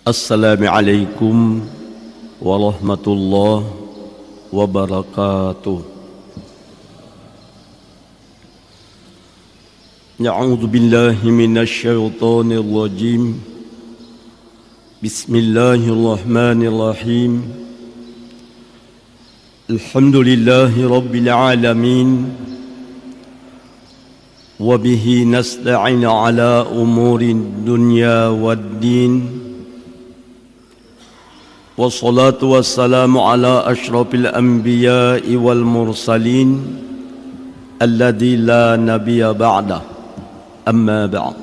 Assalamualaikum warahmatullahi wabarakatuh. A'udzu billahi minasy syaithanir rajim. Bismillahirrahmanirrahim. Alhamdulillahi rabbil alamin. Wa bihi nasta'inu ala umuri dunya waddin. Wassalatu wassalamu ala asyrafil anbiya'i wal mursalin alladzi la nabiyya ba'dah, amma ba'd.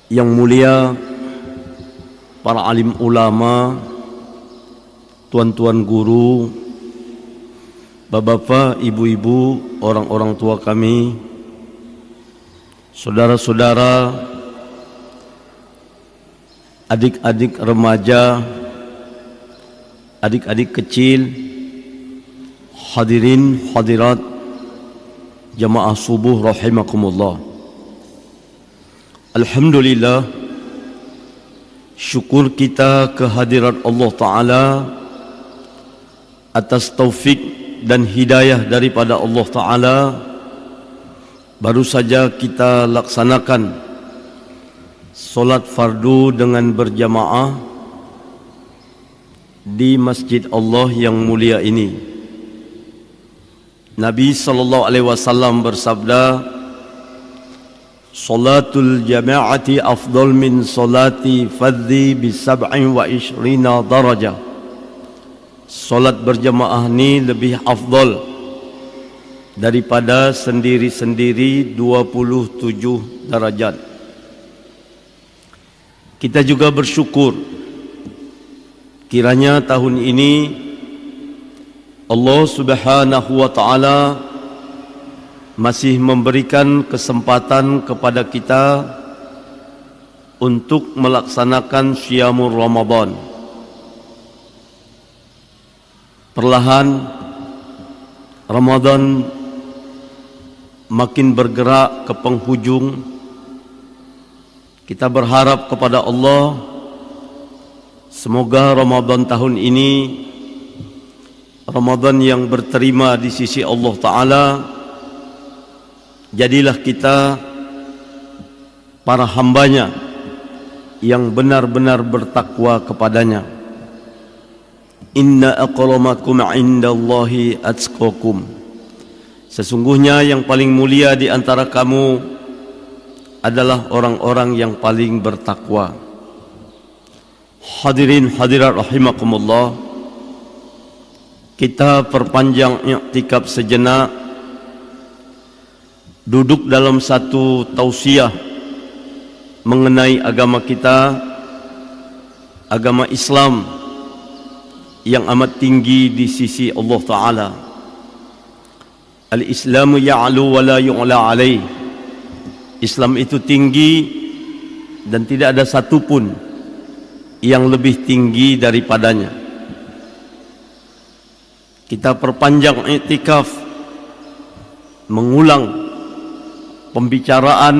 Yang mulia para alim ulama, tuan-tuan guru, bapak-bapak, ibu-ibu, orang-orang tua kami, saudara-saudara, adik-adik remaja, adik-adik kecil, hadirin hadirat jamaah subuh rahimakumullah. Alhamdulillah, syukur kita kehadirat Allah Ta'ala atas taufik dan hidayah daripada Allah Ta'ala. Baru saja kita laksanakan solat fardu dengan berjamaah di masjid Allah yang mulia ini. Nabi SAW bersabda, Salatul jama'ati afdal min salati fadhi bi 27 darajah. Solat berjamaah ni lebih afdal daripada sendiri-sendiri 27 darajat. Kita juga bersyukur kiranya tahun ini Allah Subhanahu wa Ta'ala masih memberikan kesempatan kepada kita untuk melaksanakan Syamur Ramadan. Perlahan Ramadan makin bergerak ke penghujung. Kita berharap kepada Allah, semoga Ramadan tahun ini Ramadan yang berterima di sisi Allah Ta'ala. Jadilah kita para hambanya yang benar-benar bertakwa kepadanya. Inna akramakum indallahi atqakum. Sesungguhnya yang paling mulia di antara kamu adalah orang-orang yang paling bertakwa. Hadirin hadirat rahimakumullah, kita perpanjang i'tikaf sejenak, duduk dalam satu tausiah mengenai agama kita, agama Islam yang amat tinggi di sisi Allah Ta'ala. Al-Islamu ya'lu wa la yu'la alaih. Islam itu tinggi dan tidak ada satupun yang lebih tinggi daripadanya. Kita perpanjang i'tikaf mengulang pembicaraan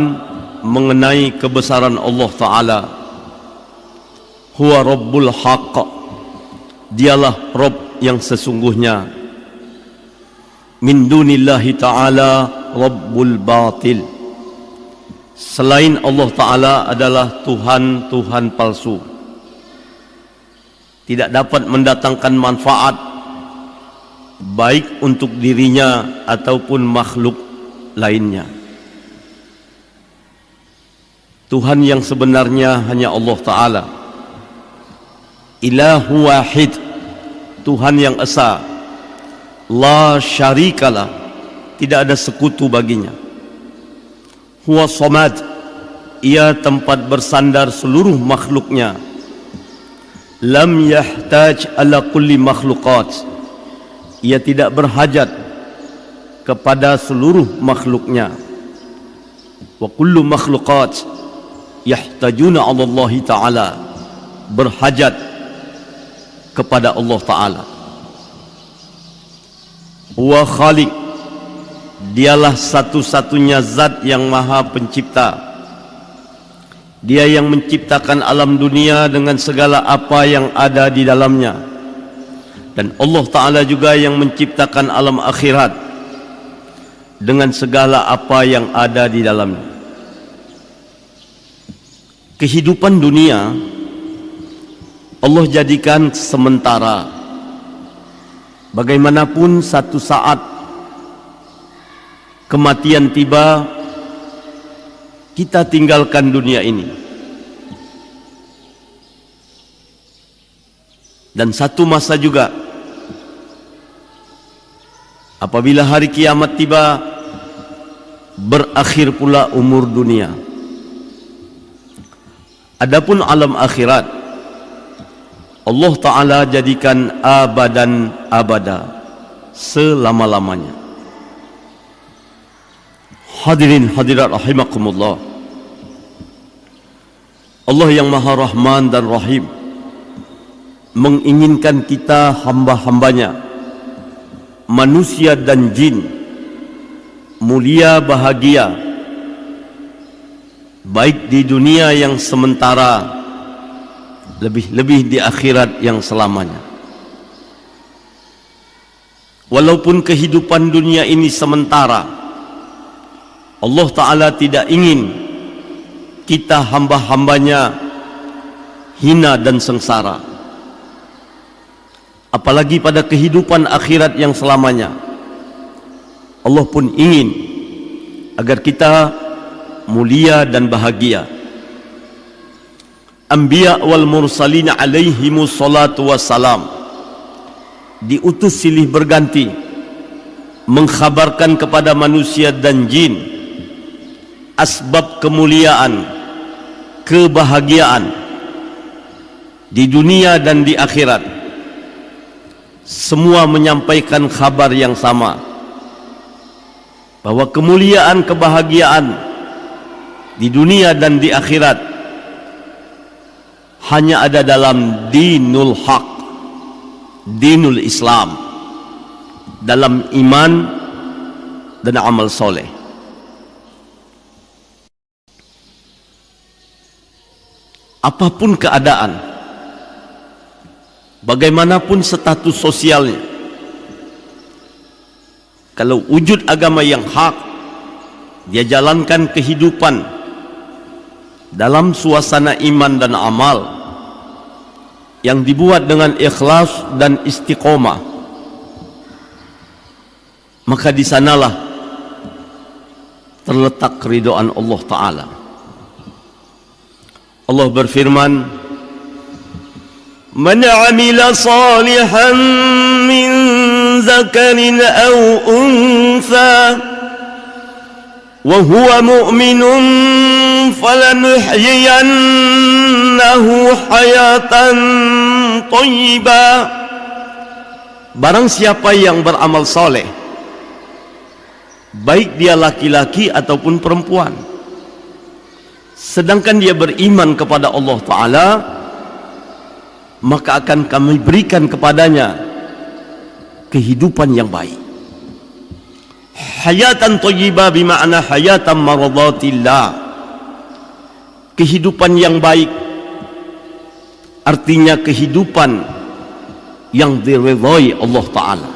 mengenai kebesaran Allah Ta'ala. Huwa Rabbul Haqq. Dialah Rabb yang sesungguhnya. Min dunillahi ta'ala Rabbul Batil. Selain Allah Ta'ala adalah Tuhan-Tuhan palsu. Tidak dapat mendatangkan manfaat baik untuk dirinya ataupun makhluk lainnya. Tuhan yang sebenarnya hanya Allah Ta'ala. Ilahu wahid, Tuhan yang esa, la syarikalah, tidak ada sekutu baginya. Huwa samad, ia tempat bersandar seluruh makhluknya. Lam yahtaj ala kulli makhluqat, ia tidak berhajat kepada seluruh makhluknya. Wa kullu makhluqat yahtajuna ala Allah Ta'ala, berhajat kepada Allah Ta'ala. Wa khaliq, dialah satu-satunya zat yang maha pencipta. Dia yang menciptakan alam dunia dengan segala apa yang ada di dalamnya. Dan Allah Ta'ala juga yang menciptakan alam akhirat dengan segala apa yang ada di dalamnya. Kehidupan dunia Allah jadikan sementara. Bagaimanapun satu saat kematian tiba, kita tinggalkan dunia ini. Dan satu masa juga, apabila hari kiamat tiba, berakhir pula umur dunia. Adapun alam akhirat, Allah Ta'ala jadikan abadan abada, selama-lamanya. Hadirin hadirat rahimakumullah, Allah yang Maha Rahman dan Rahim menginginkan kita hamba-hambanya, manusia dan jin, mulia bahagia, baik di dunia yang sementara, lebih-lebih di akhirat yang selamanya. Walaupun kehidupan dunia ini sementara, Allah Ta'ala tidak ingin kita hamba-hambanya hina dan sengsara. Apalagi pada kehidupan akhirat yang selamanya, Allah pun ingin agar kita mulia dan bahagia. Anbiya wal mursalin alaihimus salatu wassalam diutus silih berganti mengkhabarkan kepada manusia dan jin asbab kemuliaan, kebahagiaan di dunia dan di akhirat. Semua menyampaikan kabar yang sama, bahwa kemuliaan, kebahagiaan di dunia dan di akhirat hanya ada dalam dinul haq, dinul Islam, dalam iman dan amal soleh. Apapun keadaan, bagaimanapun status sosialnya, kalau wujud agama yang hak, dia jalankan kehidupan dalam suasana iman dan amal yang dibuat dengan ikhlas dan istiqomah, maka di sanalah terletak keridhaan Allah Ta'ala. Allah berfirman, "Man 'amila salihan min zakarin aw untha wa huwa mu'minun falanuhyiyannahu hayatan thayyibah." Barang siapa yang beramal soleh, baik dia laki-laki ataupun perempuan, sedangkan dia beriman kepada Allah Ta'ala, maka akan kami berikan kepadanya kehidupan yang baik. Hayatan thayyibah bermakna hayatan maradatillah, kehidupan yang baik, artinya kehidupan yang diridhai Allah Ta'ala.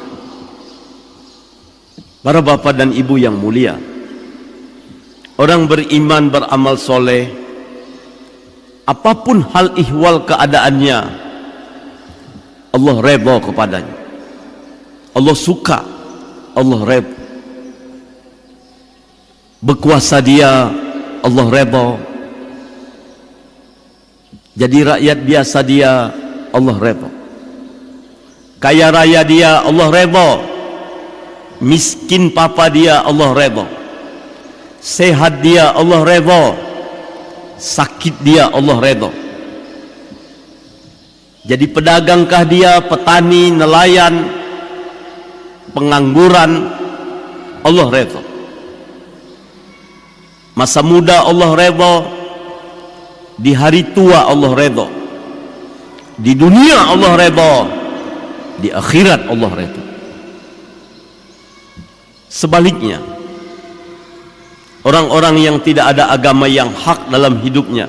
Para bapa dan ibu yang mulia, orang beriman beramal soleh, apapun hal ihwal keadaannya, Allah redha kepadanya, Allah suka, Allah redha. Berkuasa dia, Allah redha. Jadi rakyat biasa dia, Allah redha. Kaya raya dia, Allah redha. Miskin papa dia, Allah redha. Sehat dia, Allah redha. Sakit dia, Allah redha. Jadi pedagangkah dia, petani, nelayan, pengangguran, Allah redha. Masa muda Allah redha, di hari tua Allah redha, di dunia Allah redha, di akhirat Allah redha. Sebaliknya, orang-orang yang tidak ada agama yang hak dalam hidupnya,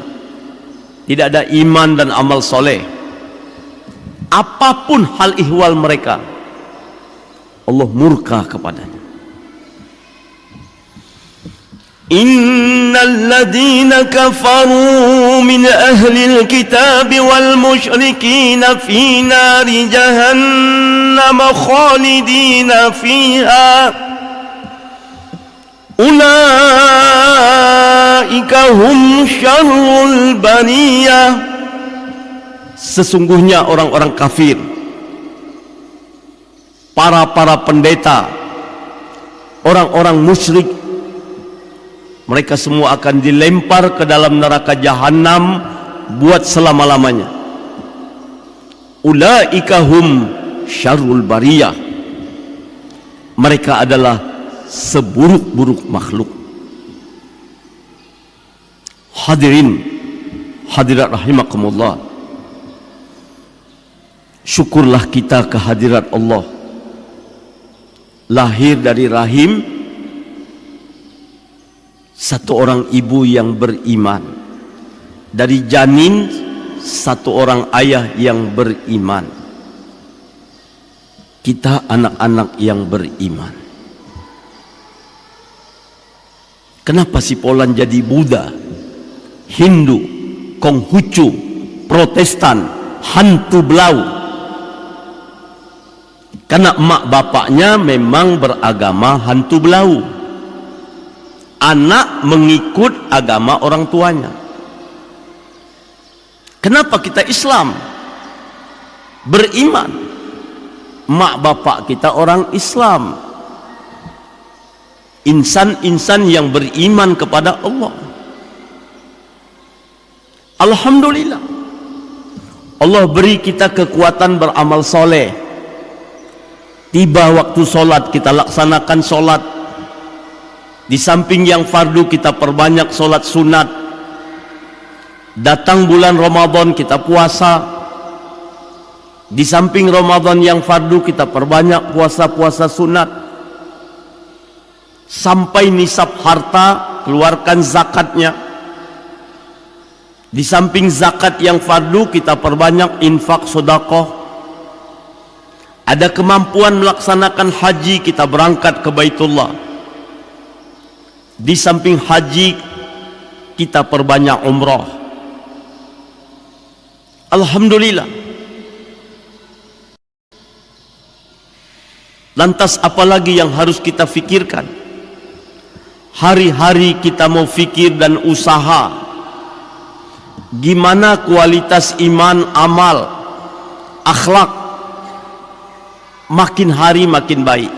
tidak ada iman dan amal soleh, apapun hal ihwal mereka, Allah murka kepadanya. Innal ladhina kafaru min ahlil kitab wal musyrikin fi nari jahannam khalidina fiha ulaika hum syarrul bariyah. Sesungguhnya orang-orang kafir, para pendeta, orang-orang musyrik, mereka semua akan dilempar ke dalam neraka jahanam buat selama-lamanya. Ulaika hum syarrul bariyah. Mereka adalah seburuk-buruk makhluk. Hadirin, hadirat rahimakumullah, syukurlah kita kehadirat Allah. Lahir dari rahim satu orang ibu yang beriman, dari janin satu orang ayah yang beriman. Kita anak-anak yang beriman. Kenapa si Polan jadi Buddha, Hindu, Konghucu, Protestan, hantu belau? Karena emak bapaknya memang beragama hantu belau. Anak mengikut agama orang tuanya. Kenapa kita Islam? Beriman. Mak bapak kita orang Islam. Insan-insan yang beriman kepada Allah. Alhamdulillah, Allah beri kita kekuatan beramal soleh. Tiba waktu solat, kita laksanakan solat. Di samping yang fardu, kita perbanyak solat sunat. Datang bulan Ramadan, kita puasa. Di samping Ramadan yang fardu, kita perbanyak puasa-puasa sunat. Sampai nisab harta, keluarkan zakatnya. Di samping zakat yang fardu, kita perbanyak infak sedekah. Ada kemampuan melaksanakan haji, kita berangkat ke Baitullah. Di samping haji, kita perbanyak umrah. Alhamdulillah. Lantas apalagi yang harus kita fikirkan? Hari-hari kita mau fikir dan usaha gimana kualitas iman, amal, akhlak makin hari makin baik.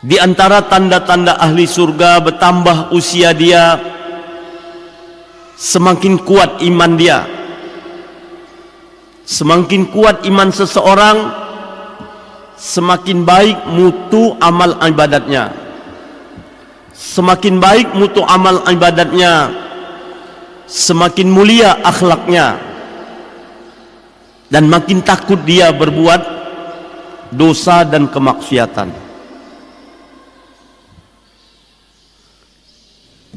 Di antara tanda-tanda ahli surga, bertambah usia dia, semakin kuat iman dia. Semakin kuat iman seseorang, semakin baik mutu amal ibadatnya. Semakin baik mutu amal ibadatnya, semakin mulia akhlaknya, dan makin takut dia berbuat dosa dan kemaksiatan.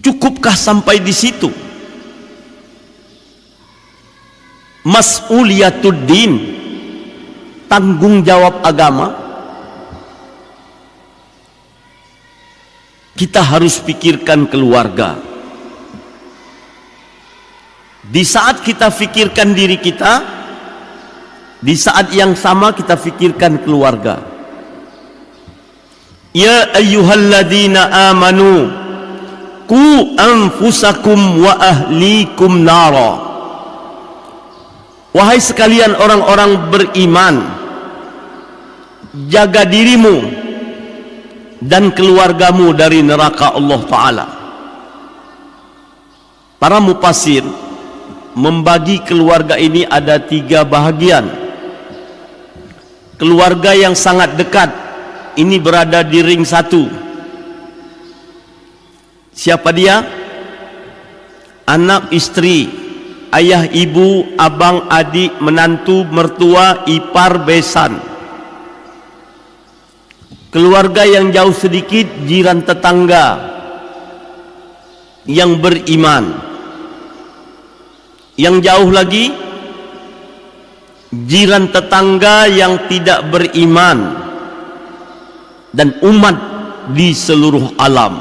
Cukupkah sampai di situ? Mas'uliyatuddin, tanggung jawab agama. Kita harus pikirkan keluarga. Di saat kita pikirkan diri kita, di saat yang sama kita pikirkan keluarga. Ya ayyuhalladzina amanu qu anfusakum wa ahlikum nara. Wahai sekalian orang-orang beriman, jaga dirimu dan keluargamu dari neraka Allah Ta'ala. Para mufassir membagi keluarga ini ada 3 bahagian. Keluarga yang sangat dekat, ini berada di ring 1. Siapa dia? Anak, istri, ayah, ibu, abang, adik, menantu, mertua, ipar, besan. Keluarga yang jauh sedikit, jiran tetangga. yang beriman. Yang jauh lagi, jiran tetangga yang tidak beriman, dan umat di seluruh alam,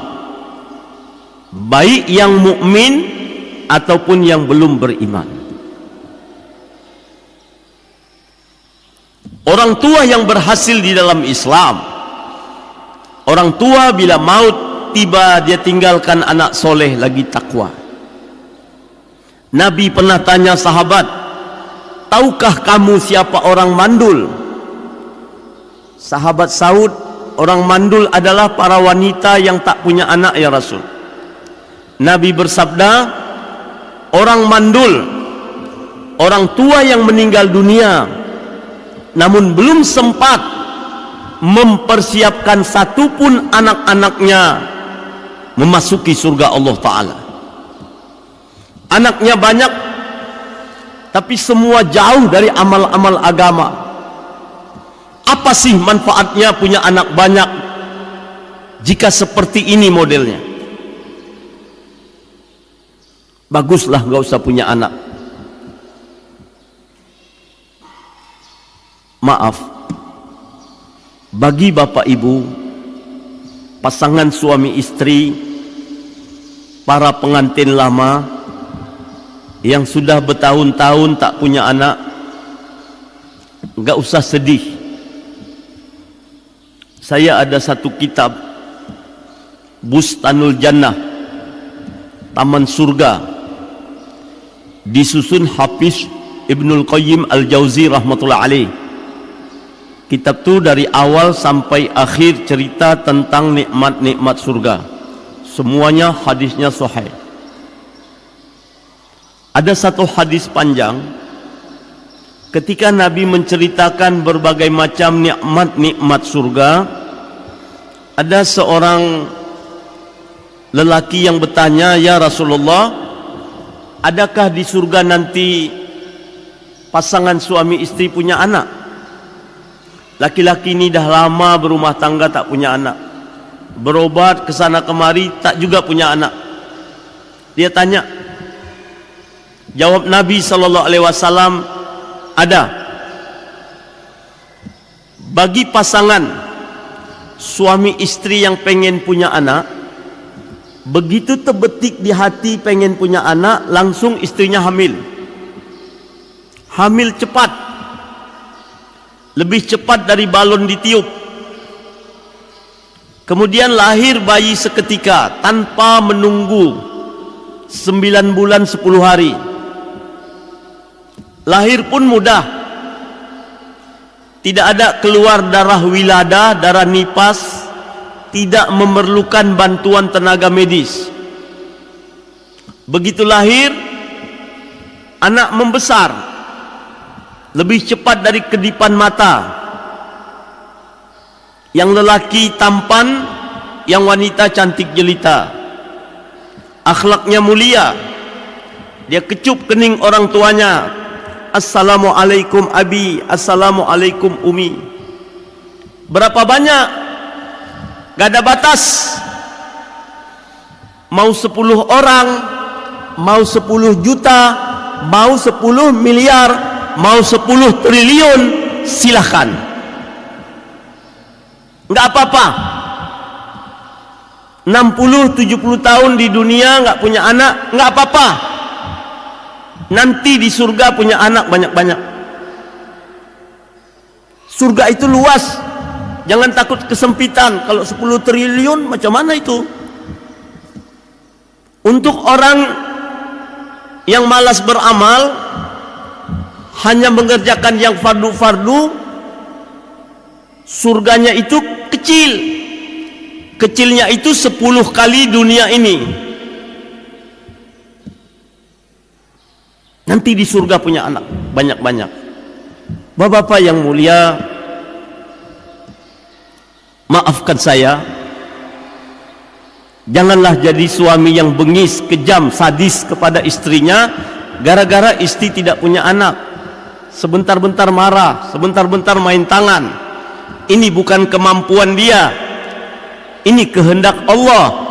baik yang mukmin ataupun yang belum beriman. Orang tua yang berhasil di dalam Islam, orang tua bila maut tiba dia tinggalkan anak soleh lagi takwa. Nabi pernah tanya sahabat, tahukah kamu siapa orang mandul? Sahabat Saud, orang mandul adalah para wanita yang tak punya anak ya Rasul. Nabi bersabda, orang mandul, orang tua yang meninggal dunia namun belum sempat mempersiapkan satupun anak-anaknya memasuki surga Allah Ta'ala. Anaknya banyak, tapi semua jauh dari amal-amal agama. Apa sih manfaatnya punya anak banyak jika seperti ini modelnya? Baguslah gak usah punya anak. Maaf, bagi bapak ibu, pasangan suami istri, para pengantin lama yang sudah bertahun-tahun tak punya anak, enggak usah sedih. Saya ada satu kitab, Bustanul Jannah, Taman Surga, disusun Hafiz Ibnul Qayyim Al-Jauzi rahmatullah alaih. Kitab itu dari awal sampai akhir cerita tentang nikmat-nikmat surga. Semuanya hadisnya sahih. Ada satu hadis panjang ketika Nabi menceritakan berbagai macam nikmat-nikmat surga. Ada seorang lelaki yang bertanya, ya Rasulullah, adakah di surga nanti pasangan suami istri punya anak? Laki-laki ini dah lama berumah tangga tak punya anak, berobat ke sana kemari tak juga punya anak. Dia tanya, jawab Nabi SAW, ada. Bagi pasangan suami istri yang pengen punya anak, begitu terbetik di hati pengen punya anak, langsung istrinya hamil. Hamil cepat, lebih cepat dari balon ditiup. Kemudian lahir bayi seketika tanpa menunggu 9 bulan 10 hari. Lahir pun mudah, tidak ada keluar darah wilada, darah nipas, tidak memerlukan bantuan tenaga medis. Begitu lahir, anak membesar lebih cepat dari kedipan mata. Yang lelaki tampan, yang wanita cantik jelita. Akhlaknya mulia, dia kecup kening orang tuanya, Assalamualaikum abi, Assalamualaikum umi. Berapa banyak? Gak ada batas. Mau 10 orang, mau 10 juta, mau 10 miliar, mau 10 triliun, silahkan. Enggak apa-apa. 60-70 tahun di dunia enggak punya anak, enggak apa-apa. Nanti di surga punya anak banyak-banyak. Surga itu luas, jangan takut kesempitan. Kalau 10 triliun macam mana itu? Untuk orang yang malas beramal, hanya mengerjakan yang fardu-fardu, surganya itu kecil. Kecilnya itu 10 kali dunia ini. Nanti di surga punya anak banyak-banyak. Bapak-bapak yang mulia, maafkan saya, janganlah jadi suami yang bengis, kejam, sadis kepada istrinya gara-gara istri tidak punya anak. Sebentar-bentar marah, sebentar-bentar main tangan. Ini bukan kemampuan dia, ini kehendak Allah.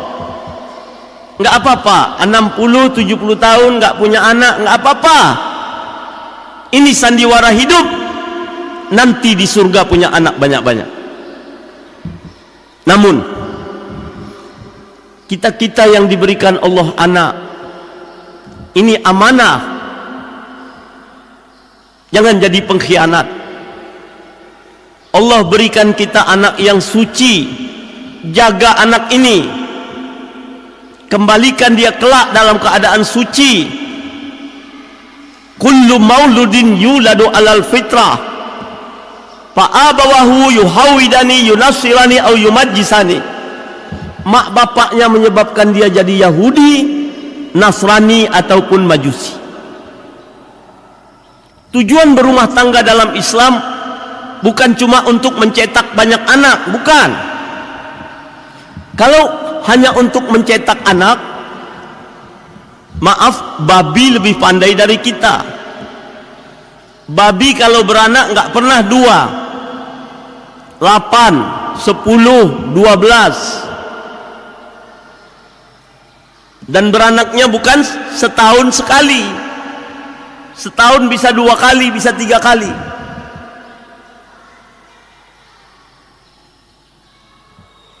Enggak apa-apa, 60, 70 tahun enggak punya anak, enggak apa-apa. Ini sandiwara hidup. Nanti di surga punya anak banyak-banyak. Namun kita yang diberikan Allah anak, ini amanah. Jangan jadi pengkhianat. Allah berikan kita anak yang suci. Jaga anak ini, kembalikan dia kelak dalam keadaan suci. Kullu mauludin yuladu alal fitrah, fa abawahu yuhawidani yunasirani au yumajjisani. Mak bapaknya menyebabkan dia jadi Yahudi, Nasrani ataupun Majusi. Tujuan berumah tangga dalam Islam bukan cuma untuk mencetak banyak anak, bukan. Kalau hanya untuk mencetak anak, maaf, babi lebih pandai dari kita. Babi kalau beranak nggak pernah 2, 8, 10, 12. Dan beranaknya bukan setahun sekali. Setahun bisa 2 kali, bisa 3 kali.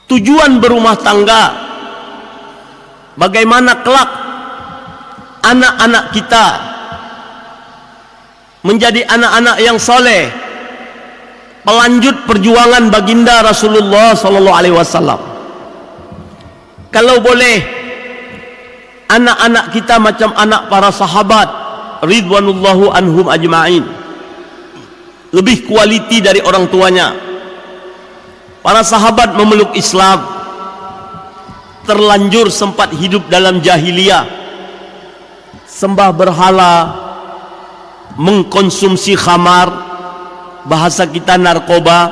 Tujuan berumah tangga, bagaimana kelak anak-anak kita menjadi anak-anak yang soleh, pelanjut perjuangan baginda Rasulullah SAW. Kalau boleh, anak-anak kita macam anak para sahabat ridwanullahu anhum ajma'in, lebih kualiti dari orang tuanya. Para sahabat memeluk Islam, terlanjur sempat hidup dalam jahiliyah, sembah berhala, mengkonsumsi khamar, bahasa kita narkoba,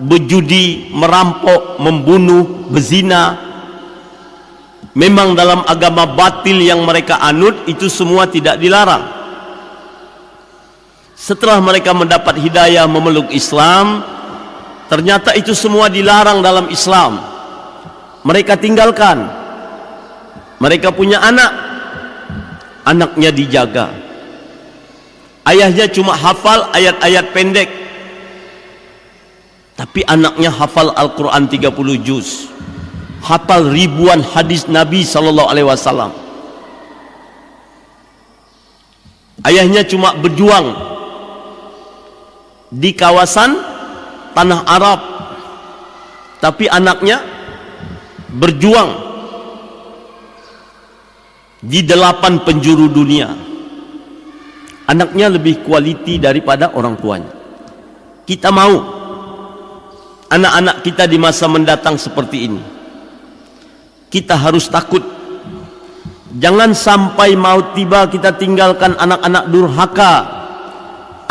berjudi, merampok, membunuh, berzina. Memang dalam agama batil yang mereka anut itu semua tidak dilarang. Setelah mereka mendapat hidayah memeluk Islam, ternyata itu semua dilarang dalam Islam. Mereka tinggalkan. Mereka punya anak, anaknya dijaga. Ayahnya cuma hafal ayat-ayat pendek, tapi anaknya hafal Al-Quran 30 juz, hafal ribuan hadis Nabi SAW. Ayahnya cuma berjuang di kawasan tanah Arab, tapi anaknya berjuang di 8 penjuru dunia. Anaknya lebih kualiti daripada orang tuanya. Kita mau anak-anak kita di masa mendatang seperti ini. Kita harus takut. Jangan sampai maut tiba kita tinggalkan anak-anak durhaka,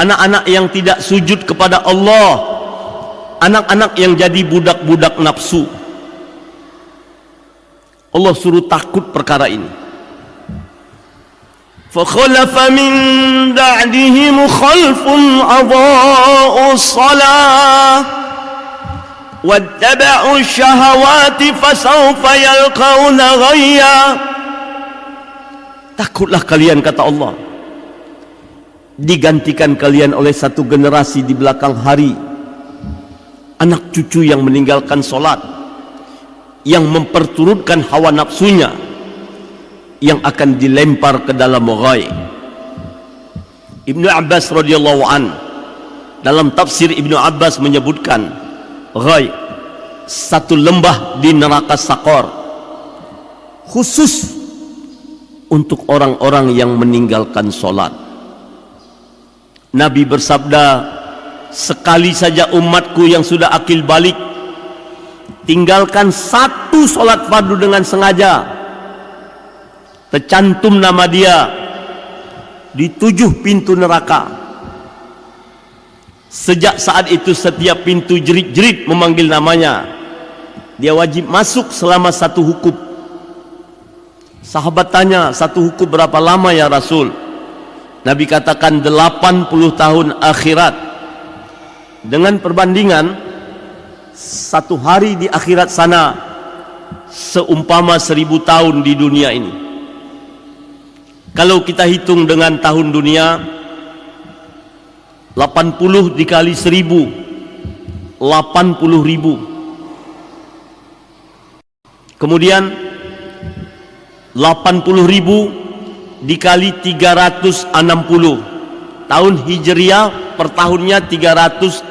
anak-anak yang tidak sujud kepada Allah, anak-anak yang jadi budak-budak nafsu. Allah suruh takut perkara ini. فَخَلَفَ مِنْ بَعْدِهِمْ خَلْفٌ أَضَاعُوا الصَّلَاةَ وَاتَّبَعُوا الشَّهَوَاتِ فَسَوْفَ يَلْقَوْنَ غَيًّا. Takutlah kalian, kata Allah, digantikan kalian oleh satu generasi di belakang hari, anak cucu yang meninggalkan solat, yang memperturutkan hawa nafsunya, yang akan dilempar ke dalam ghai. Ibnu Abbas radhiyallahu an, dalam tafsir Ibnu Abbas menyebutkan ghai, satu lembah di neraka Sakor, khusus untuk orang-orang yang meninggalkan solat. Nabi bersabda, sekali saja umatku yang sudah akil balik tinggalkan satu solat fardu dengan sengaja, tercantum nama dia di 7 pintu neraka. Sejak saat itu setiap pintu jerit-jerit memanggil namanya. Dia wajib masuk selama 1 hukum. Sahabat tanya, 1 hukum berapa lama ya Rasul? Nabi katakan 80 tahun akhirat. Dengan perbandingan 1 hari di akhirat sana seumpama 1000 tahun di dunia ini. Kalau kita hitung dengan tahun dunia, 80 dikali 1000, 80.000. Kemudian 80.000 dikali 360. Tahun Hijriah per tahunnya 360.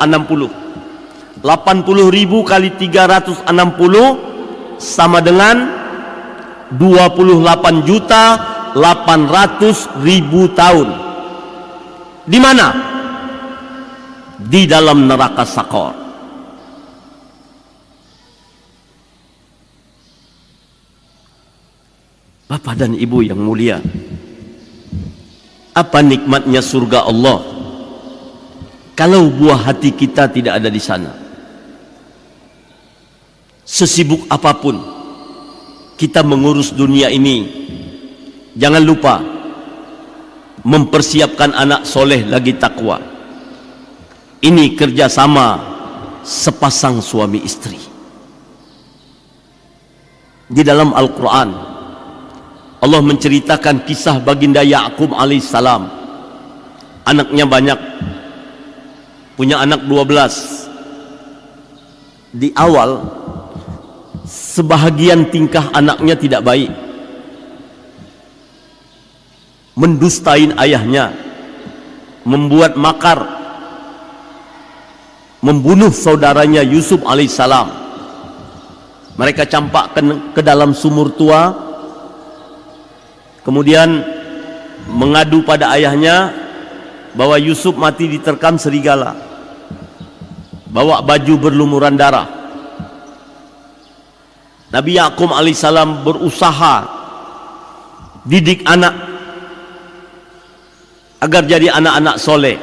80.000 kali 360 sama dengan 28.800.000 tahun. Di mana? Di dalam neraka Sakor. Bapak dan Ibu yang mulia, apa nikmatnya surga Allah kalau buah hati kita tidak ada di sana? Sesibuk apapun kita mengurus dunia ini, jangan lupa mempersiapkan anak soleh lagi takwa. Ini kerjasama sepasang suami istri. Di dalam Al-Quran Allah menceritakan kisah baginda Ya'qub alaihissalam. Anaknya banyak, punya anak 12. Di awal sebahagian tingkah anaknya tidak baik, mendustain ayahnya, membuat makar, membunuh saudaranya Yusuf alaihissalam. Mereka campakkan ke dalam sumur tua, kemudian mengadu pada ayahnya bahwa Yusuf mati diterkam serigala, bawa baju berlumuran darah. Nabi Ya'qub alaihissalam berusaha didik anak agar jadi anak-anak soleh.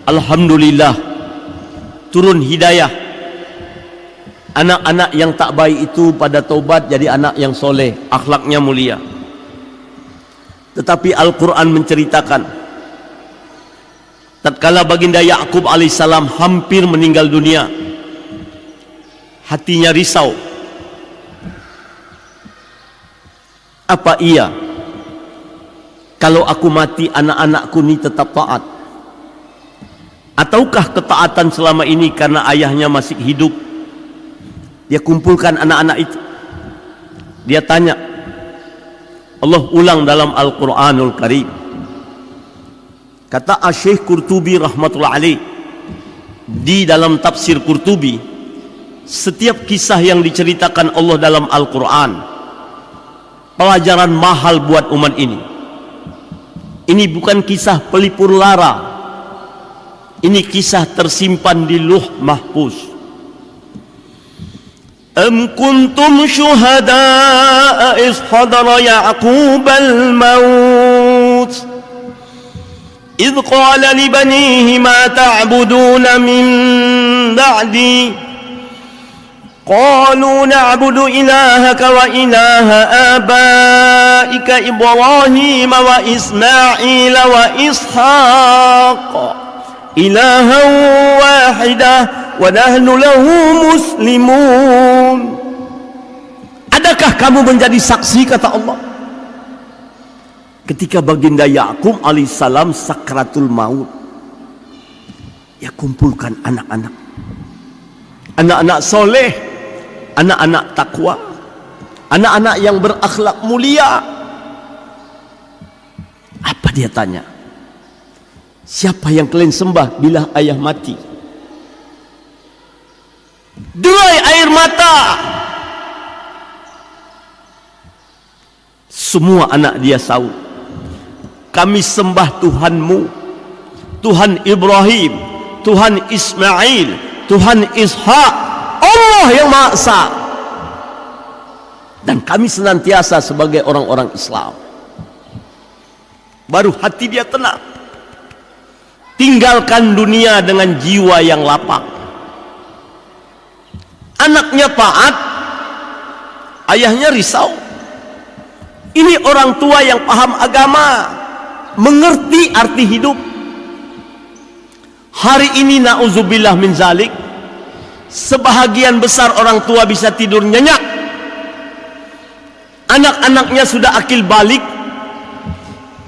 Alhamdulillah, turun hidayah. Anak-anak yang tak baik itu pada taubat jadi anak yang soleh, akhlaknya mulia. Tetapi Al-Quran menceritakan tatkala baginda Ya'qub alaihissalam hampir meninggal dunia, hatinya risau. Apa iya kalau aku mati anak-anakku ini tetap taat? Ataukah ketaatan selama ini karena ayahnya masih hidup? Dia kumpulkan anak-anak itu, dia tanya. Allah ulang dalam Al-Quranul Karim. Kata Syekh Qurtubi rahmatullah alaih di dalam tafsir Qurtubi, setiap kisah yang diceritakan Allah dalam Al-Quran pelajaran mahal buat umat ini. Ini bukan kisah pelipur lara, ini kisah tersimpan di Lauh Mahfuz. أم كنتم شهداء إذ حضر يعقوب الموت إذ قال لبنيه ما تعبدون من بعدي قالوا نعبد إلهك وإله آبائك إبراهيم وإسماعيل وإسحاق إلها واحدا ونحن له muslimun. Adakah kamu menjadi saksi, kata Allah, ketika baginda Ya'qub alaihissalam sakratul maut? Ya, kumpulkan anak-anak, anak-anak soleh, anak-anak takwa, anak-anak yang berakhlak mulia. Apa dia tanya? Siapa yang kalian sembah bila ayah mati? Derai air mata. Semua anak dia sahut, kami sembah Tuhanmu, Tuhan Ibrahim, Tuhan Ismail, Tuhan Ishak, Allah yang Maha Esa. Dan kami senantiasa sebagai orang-orang Islam. Baru hati dia tenang. Tinggalkan dunia dengan jiwa yang lapang. Anaknya taat, ayahnya risau. Ini orang tua yang paham agama, mengerti arti hidup. Hari ini na'udzubillah min zalik, sebahagian besar orang tua bisa tidur nyenyak anak-anaknya sudah akil balik,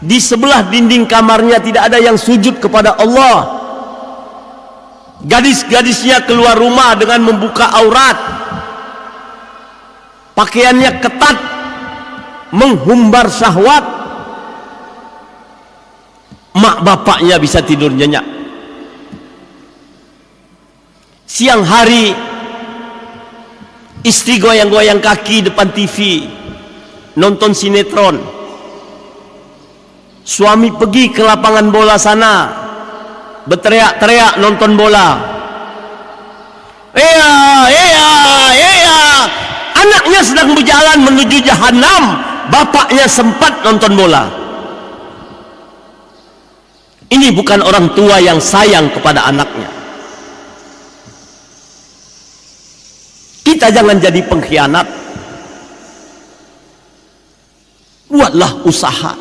di sebelah dinding kamarnya tidak ada yang sujud kepada Allah. Gadis-gadisnya keluar rumah dengan membuka aurat, pakaiannya ketat, menghumbar syahwat. Mak bapaknya bisa tidur nyenyak. Siang hari istri goyang-goyang kaki depan TV, nonton sinetron. Suami pergi ke lapangan bola sana, berteriak-teriak nonton bola. Anaknya sedang berjalan menuju jahanam, bapaknya sempat nonton bola. Ini bukan orang tua yang sayang kepada anaknya. Kita jangan jadi pengkhianat. Buatlah usaha.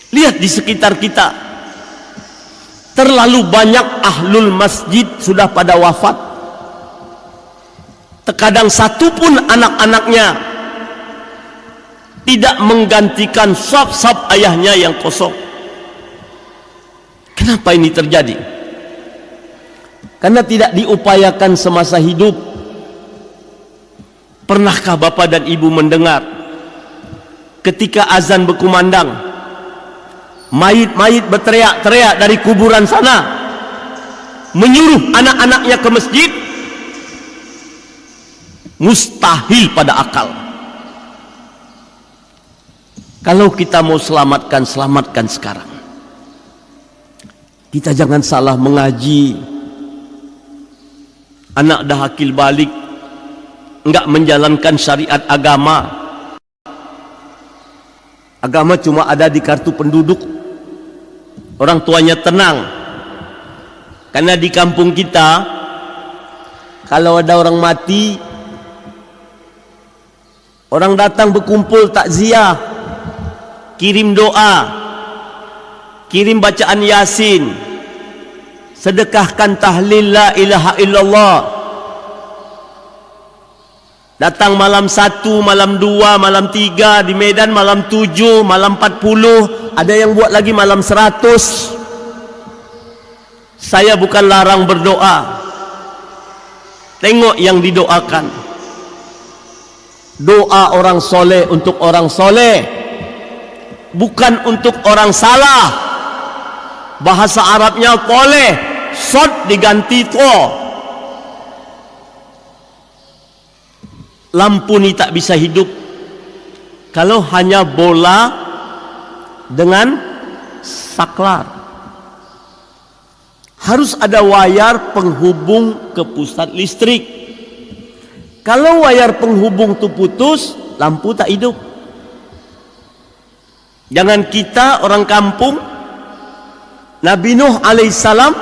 Lihat di sekitar kita, terlalu banyak ahlul masjid sudah pada wafat. Terkadang satu pun anak-anaknya tidak menggantikan saf-saf ayahnya yang kosong. Kenapa ini terjadi? Karena tidak diupayakan semasa hidup. Pernahkah bapak dan ibu mendengar ketika azan berkumandang, mayit-mayit berteriak-teriak dari kuburan sana, menyuruh anak-anaknya ke masjid? Mustahil pada akal. Kalau kita mau selamatkan, selamatkan sekarang. Kita jangan salah mengaji. Anak dah akil balik, enggak menjalankan syariat agama. Agama cuma ada di kartu penduduk. Orang tuanya tenang. Karena di kampung kita, kalau ada orang mati, orang datang berkumpul takziah, kirim doa, kirim bacaan Yasin, sedekahkan tahlil la ilaha illallah. Datang malam 1, malam 2, malam 3 di Medan, malam 7, malam 40, ada yang buat lagi malam 100. Saya bukan larang berdoa. Tengok yang didoakan. Doa orang soleh untuk orang soleh, bukan untuk orang salah. Bahasa Arabnya soleh, sod diganti to. Lampu ni tak bisa hidup kalau hanya bola dengan saklar. Harus ada wayar penghubung ke pusat listrik. Kalau wayar penghubung itu putus, lampu tak hidup. Jangan kita orang kampung, Nabi Nuh alaihissalam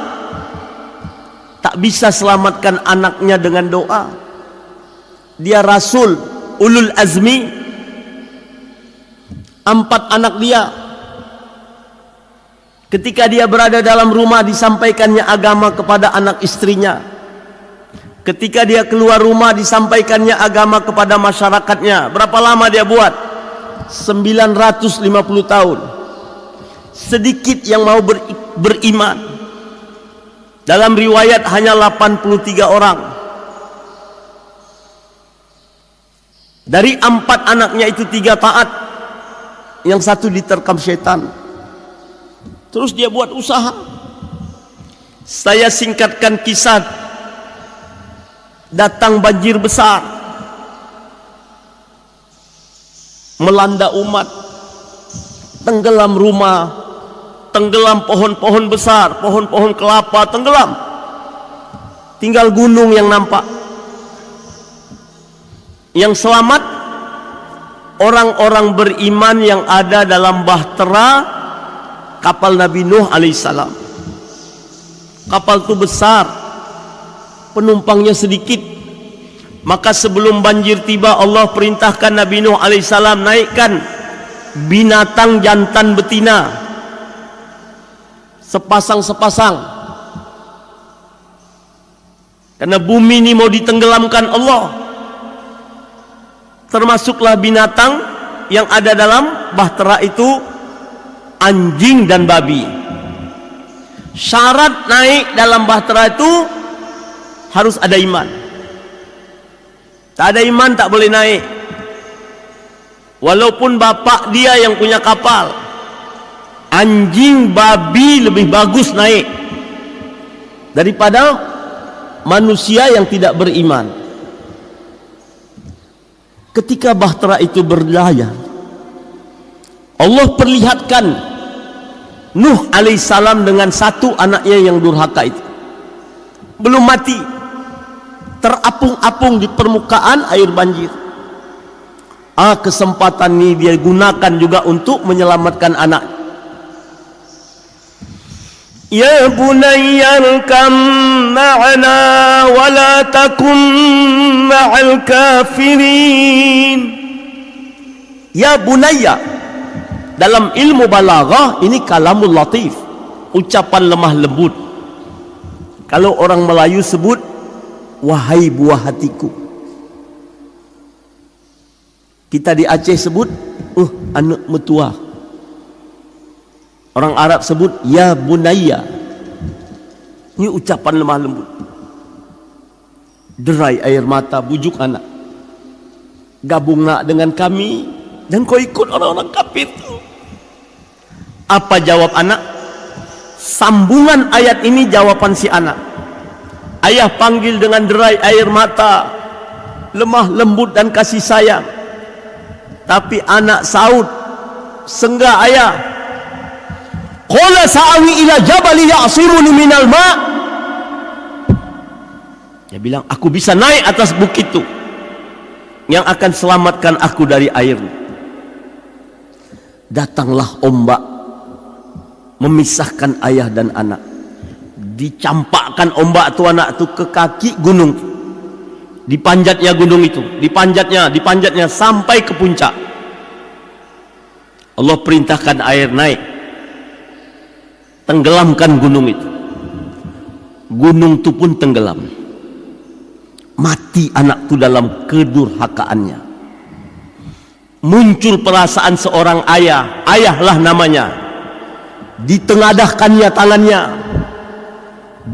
tak bisa selamatkan anaknya dengan doa. Dia rasul ulul azmi, 4 anak dia. Ketika dia berada dalam rumah, disampaikannya agama kepada anak istrinya. Ketika dia keluar rumah, disampaikannya agama kepada masyarakatnya. Berapa lama dia buat? 950 tahun. Sedikit yang mau beriman. Dalam riwayat hanya 83 orang. Dari 4 anaknya itu 3 taat, yang 1 diterkam syaitan. Terus dia buat usaha. Saya singkatkan kisah. Datang banjir besar, melanda umat, tenggelam rumah, tenggelam pohon-pohon besar, pohon-pohon kelapa tenggelam. Tinggal gunung yang nampak. Yang selamat orang-orang beriman yang ada dalam bahtera kapal Nabi Nuh alaihissalam. Kapal itu besar, penumpangnya sedikit. Maka sebelum banjir tiba, Allah perintahkan Nabi Nuh alaihissalam naikkan binatang jantan betina sepasang-sepasang, karena bumi ini mau ditenggelamkan Allah. termasuklah binatang yang ada dalam bahtera itu anjing dan babi. Syarat naik dalam bahtera itu harus ada iman. Tak ada iman tak boleh naik. Walaupun bapak dia yang punya kapal, anjing babi lebih bagus naik daripada manusia yang tidak beriman. Ketika bahtera itu berlayar, Allah perlihatkan Nuh alaihissalam dengan satu anaknya yang durhaka itu, belum mati, terapung-apung di permukaan air banjir. Kesempatan ini dia gunakan juga untuk menyelamatkan anak. Ya bunayya arkam ma'ana wa la takum ma'al kafirin. Ya bunayya, dalam ilmu balaghah ini kalamul latif, ucapan lemah lembut. Kalau orang Melayu sebut wahai buah hatiku. Kita di Aceh sebut anak metua. Orang Arab sebut ya bunayya. Ini ucapan lemah lembut. Derai air mata bujuk anak, gabung nak dengan kami dan kau ikut orang-orang kafir. Apa jawab anak? Sambungan ayat ini jawaban si anak. Ayah panggil dengan derai air mata, lemah lembut dan kasih sayang. Tapi anak saud, senggah ayah. Qala sa'awi ila jabali ya'siruni minal ma'. Dia bilang, aku bisa naik atas bukit itu yang akan selamatkan aku dari air. Datanglah ombak memisahkan ayah dan anak. Dicampakkan ombak tu anak tu ke kaki gunung. Dipanjatnya gunung itu, dipanjatnya sampai ke puncak. Allah perintahkan air naik, tenggelamkan gunung itu. Gunung itu pun tenggelam. Mati anak itu dalam kedurhakaannya. Muncul perasaan seorang ayah, ayahlah namanya. Ditengadahkannya tangannya,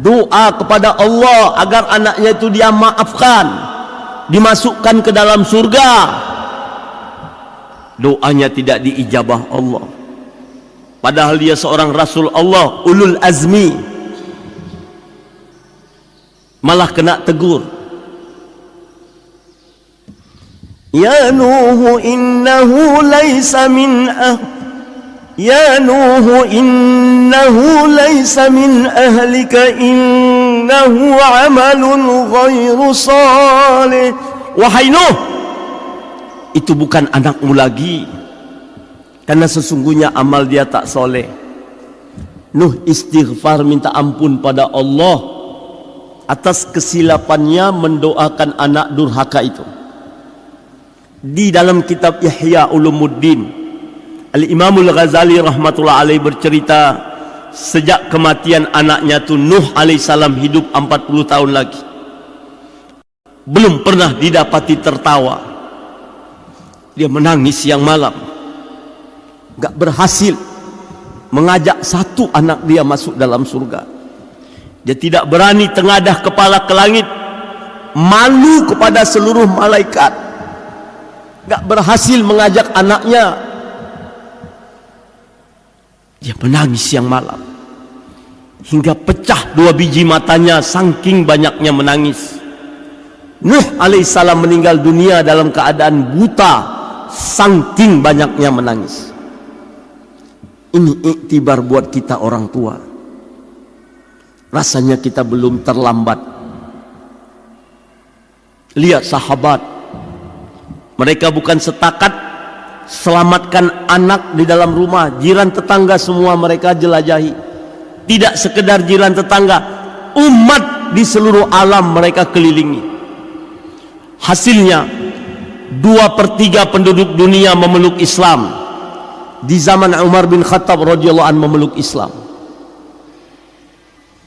doa kepada Allah agar anaknya itu dia maafkan, dimasukkan ke dalam surga. Doanya tidak diijabah Allah, padahal dia seorang Rasul Allah, ulul azmi, malah kena tegur. Ya Nuh innahu laysa min Ya Nuh innahu laysa min ahlika innahu amalun ghairu salih. Wahai Nuh, itu bukan anakmu lagi, karena sesungguhnya amal dia tak soleh. Nuh istighfar, minta ampun pada Allah atas kesilapannya mendoakan anak durhaka itu. Di dalam kitab Ihya Ulumuddin, Al-Imamul Ghazali rahmatullah alaih bercerita, sejak kematian anaknya tu Nuh alaihissalam hidup 40 tahun lagi, belum pernah didapati tertawa. Dia menangis siang malam, gak berhasil mengajak satu anak dia masuk dalam surga. Dia tidak berani tengadah kepala ke langit, malu kepada seluruh malaikat. Gak berhasil mengajak anaknya. Dia menangis siang malam hingga pecah 2 biji matanya saking banyaknya menangis. Nuh alaihissalam meninggal dunia dalam keadaan buta saking banyaknya menangis. Ini iktibar buat kita orang tua. Rasanya kita belum terlambat. Lihat sahabat, mereka bukan setakat selamatkan anak di dalam rumah, jiran tetangga semua mereka jelajahi. Tidak sekedar jiran tetangga, umat di seluruh alam mereka kelilingi. Hasilnya 2/3 penduduk dunia memeluk Islam. Di zaman Umar bin Khattab radhiyallahu anhu memeluk Islam.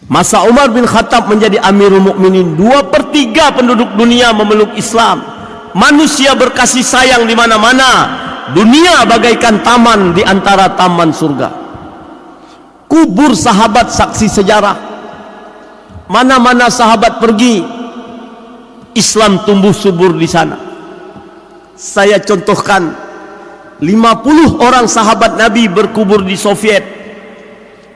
Masa Umar bin Khattab menjadi Amirul Mukminin, 2/3 penduduk dunia memeluk Islam. Manusia berkasih sayang di mana-mana. Dunia bagaikan taman di antara taman surga. Kubur sahabat saksi sejarah. Mana-mana sahabat pergi, Islam tumbuh subur di sana. Saya contohkan 50 orang sahabat Nabi berkubur di Soviet,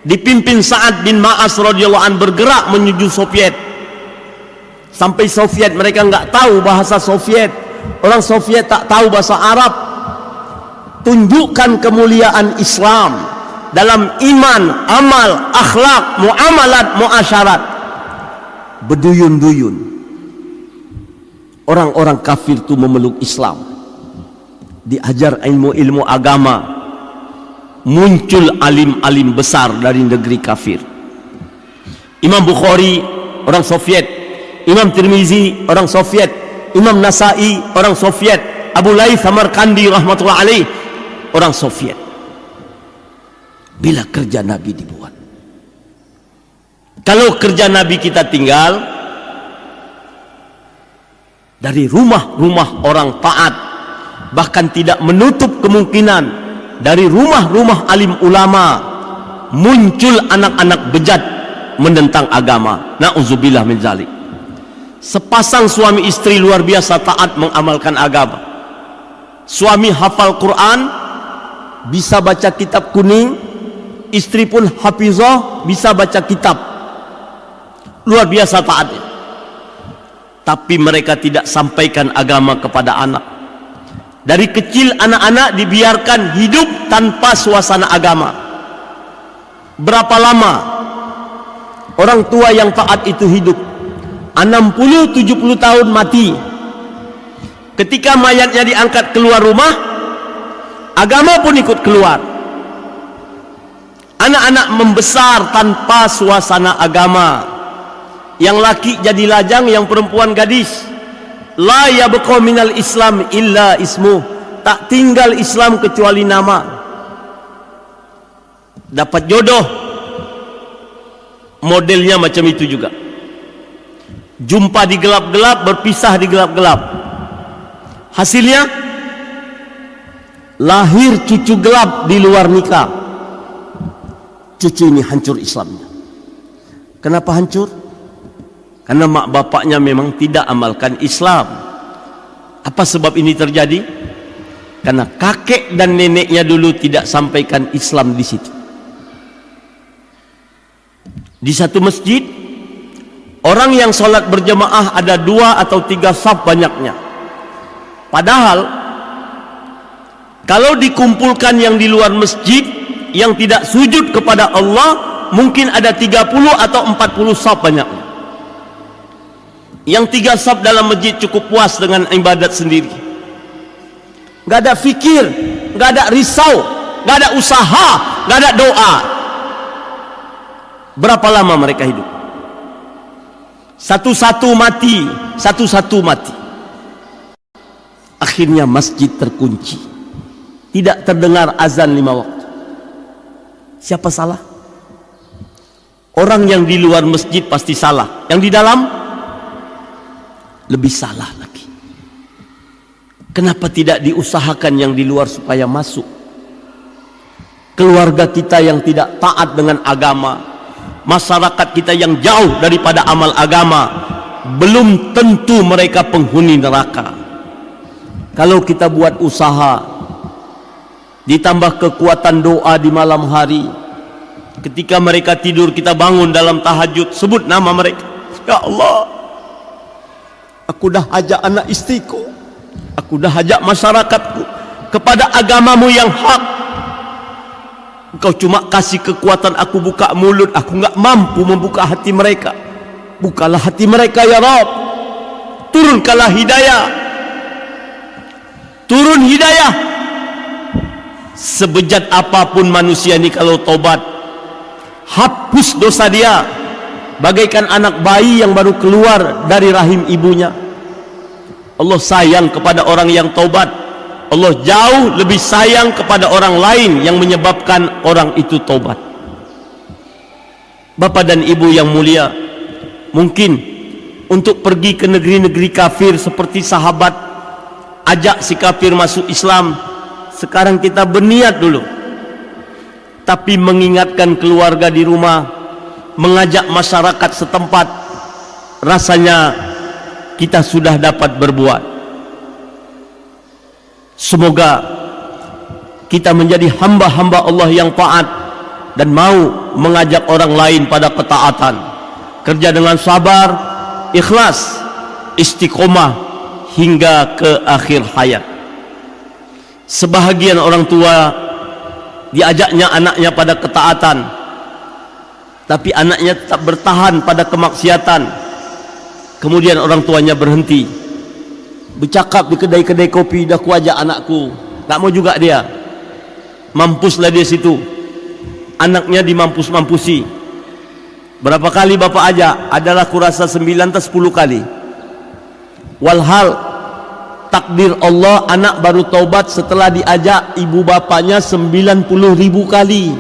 dipimpin Sa'ad bin Ma'as radhiyallahu an bergerak menuju Soviet. Sampai Soviet mereka nggak tahu bahasa Soviet, orang Soviet tak tahu bahasa Arab. Tunjukkan kemuliaan Islam dalam iman, amal, akhlak, muamalat, muasyarat. Berduyun-duyun orang-orang kafir itu memeluk Islam, diajar ilmu-ilmu agama, muncul alim-alim besar dari negeri kafir. Imam Bukhari orang Soviet, Imam Tirmizi orang Soviet, Imam Nasai orang Soviet, Abu Laith Samarkandi rahmatullah alaih orang Soviet. Bila kerja Nabi dibuat, kalau kerja Nabi kita tinggal dari rumah-rumah orang taat, bahkan tidak menutup kemungkinan dari rumah-rumah alim ulama muncul anak-anak bejat menentang agama. Na'udzubillah min zalik. Sepasang suami istri luar biasa taat mengamalkan agama. Suami hafal Quran, bisa baca kitab kuning, istri pun hafizah, bisa baca kitab. Luar biasa taatnya. Tapi mereka tidak sampaikan agama kepada anak. Dari kecil anak-anak dibiarkan hidup tanpa suasana agama. Berapa lama orang tua yang taat itu hidup? 60-70 tahun mati. Ketika mayatnya diangkat keluar rumah, agama pun ikut keluar. Anak-anak membesar tanpa suasana agama. Yang laki jadi lajang, yang perempuan gadis. La yabqa minal Islam illa ismu. Tak tinggal Islam kecuali nama. Dapat jodoh, modelnya macam itu juga. Jumpa di gelap-gelap, berpisah di gelap-gelap. Hasilnya lahir cucu gelap di luar nikah. Cucu ini hancur Islamnya. Kenapa hancur? Karena mak bapaknya memang tidak amalkan Islam. Apa sebab ini terjadi? Karena kakek dan neneknya dulu tidak sampaikan Islam di situ. Di satu masjid, orang yang sholat berjamaah ada 2 atau 3 saf banyaknya. Padahal kalau dikumpulkan yang di luar masjid, yang tidak sujud kepada Allah, mungkin ada 30 atau 40 saf banyaknya. Yang 3 saf dalam masjid cukup puas dengan ibadat sendiri. Gak ada fikir, gak ada risau, gak ada usaha, gak ada doa. Berapa lama mereka hidup? Satu-satu mati, satu-satu mati. Akhirnya masjid terkunci, tidak terdengar azan 5 waktu. Siapa salah? Orang yang di luar masjid pasti salah, yang di dalam lebih salah lagi. Kenapa tidak diusahakan yang di luar supaya masuk? Keluarga kita yang tidak taat dengan agama, masyarakat kita yang jauh daripada amal agama, belum tentu mereka penghuni neraka. Kalau kita buat usaha, ditambah kekuatan doa di malam hari, ketika mereka tidur kita bangun dalam tahajud, sebut nama mereka. Ya Allah, aku dah ajak anak istriku, aku dah ajak masyarakatku kepada agamamu yang hak. Engkau cuma kasih kekuatan aku buka mulut, aku enggak mampu membuka hati mereka. Bukalah hati mereka ya Rabb. Turunkanlah hidayah. Turun hidayah. Sebejat apapun manusia ini kalau tobat, hapus dosa dia. Bagaikan anak bayi yang baru keluar dari rahim ibunya. Allah sayang kepada orang yang taubat. Allah jauh lebih sayang kepada orang lain yang menyebabkan orang itu taubat. Bapak dan ibu yang mulia, mungkin untuk pergi ke negeri-negeri kafir seperti sahabat ajak si kafir masuk Islam. Sekarang kita berniat dulu, tapi mengingatkan keluarga di rumah, mengajak masyarakat setempat, rasanya kita sudah dapat berbuat. Semoga kita menjadi hamba-hamba Allah yang taat dan mau mengajak orang lain pada ketaatan, kerja dengan sabar, ikhlas, istiqomah hingga ke akhir hayat. Sebahagian orang tua diajaknya anaknya pada ketaatan, tapi anaknya tetap bertahan pada kemaksiatan. Kemudian orang tuanya berhenti, bercakap di kedai-kedai kopi, dah ku ajak anakku, tak mau juga dia. Mampuslah dia situ, anaknya dimampus-mampusi. Berapa kali bapak ajak? Adalah kurasa 9 atau 10 kali. Walhal takdir Allah, anak baru taubat setelah diajak ibu bapaknya 90.000 kali.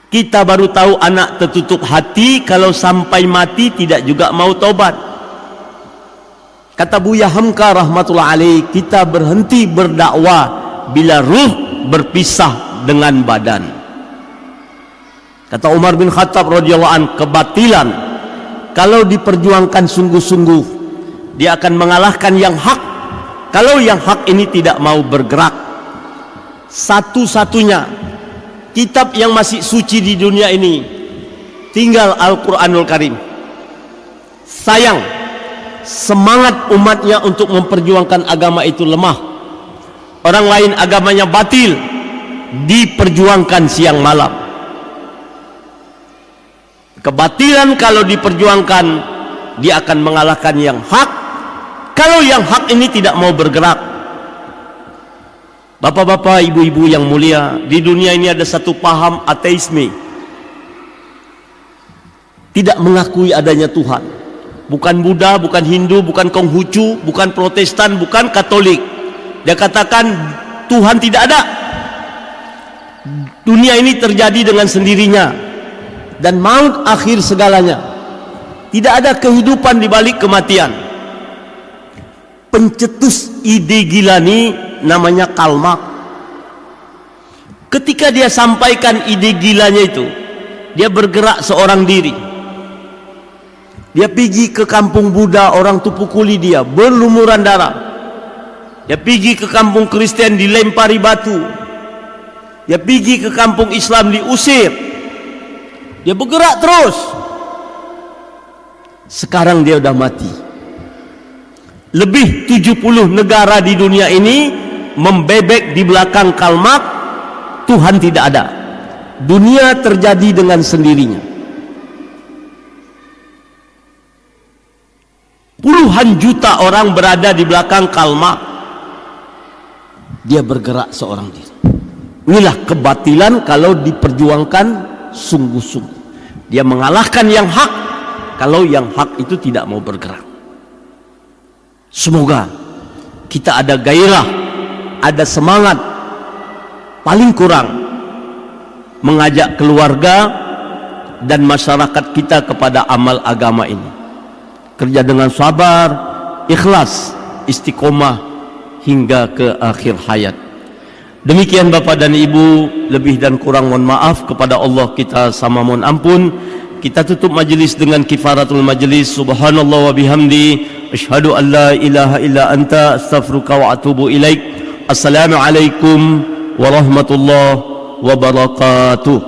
Kita baru tahu anak tertutup hati, kalau sampai mati tidak juga mau taubat. Kata Buya Hamka rahmatullah alaih, kita berhenti berdakwah bila ruh berpisah dengan badan. Kata Umar bin Khattab radhiyallahu an, kebatilan kalau diperjuangkan sungguh-sungguh, dia akan mengalahkan yang hak. Kalau yang hak ini tidak mau bergerak, satu-satunya kitab yang masih suci di dunia ini tinggal Al-Quranul Karim. Sayang, semangat umatnya untuk memperjuangkan agama itu lemah. Orang lain agamanya batil, diperjuangkan siang malam. Kebatilan kalau diperjuangkan, dia akan mengalahkan yang hak. Kalau yang hak ini tidak mau bergerak. Bapak-bapak, ibu-ibu yang mulia, di dunia ini ada satu paham ateisme, tidak mengakui adanya Tuhan. Bukan Buddha, bukan Hindu, bukan Konghucu, bukan Protestan, bukan Katolik. Dia katakan Tuhan tidak ada. Dunia ini terjadi dengan sendirinya, dan maut akhir segalanya. Tidak ada kehidupan di balik kematian. Pencetus ide gila ini namanya Karl Marx. Ketika dia sampaikan ide gilanya itu, dia bergerak seorang diri. Dia pergi ke kampung Buddha, orang tu pukuli dia, berlumuran darah. Dia pergi ke kampung Kristen, dilempari batu. Dia pergi ke kampung Islam, diusir. Dia bergerak terus. Sekarang dia sudah mati. Lebih 70 negara di dunia ini membebek di belakang Karl Marx, Tuhan tidak ada. Dunia terjadi dengan sendirinya. Puluhan juta orang berada di belakang Karl Marx. Dia bergerak seorang diri. Inilah kebatilan kalau diperjuangkan sungguh-sungguh. Dia mengalahkan yang hak kalau yang hak itu tidak mau bergerak. Semoga kita ada gairah, ada semangat, paling kurang mengajak keluarga dan masyarakat kita kepada amal agama ini. Kerja dengan sabar, ikhlas, istiqomah hingga ke akhir hayat. Demikian Bapak dan Ibu, lebih dan kurang mohon maaf, kepada Allah kita sama mohon ampun. Kita tutup majlis dengan kifaratul majlis. Subhanallah wa bihamdi, asyhadu an la ilaha illa anta, astaghfiruka wa atubu ilaik. Assalamualaikum warahmatullahi wabarakatuh.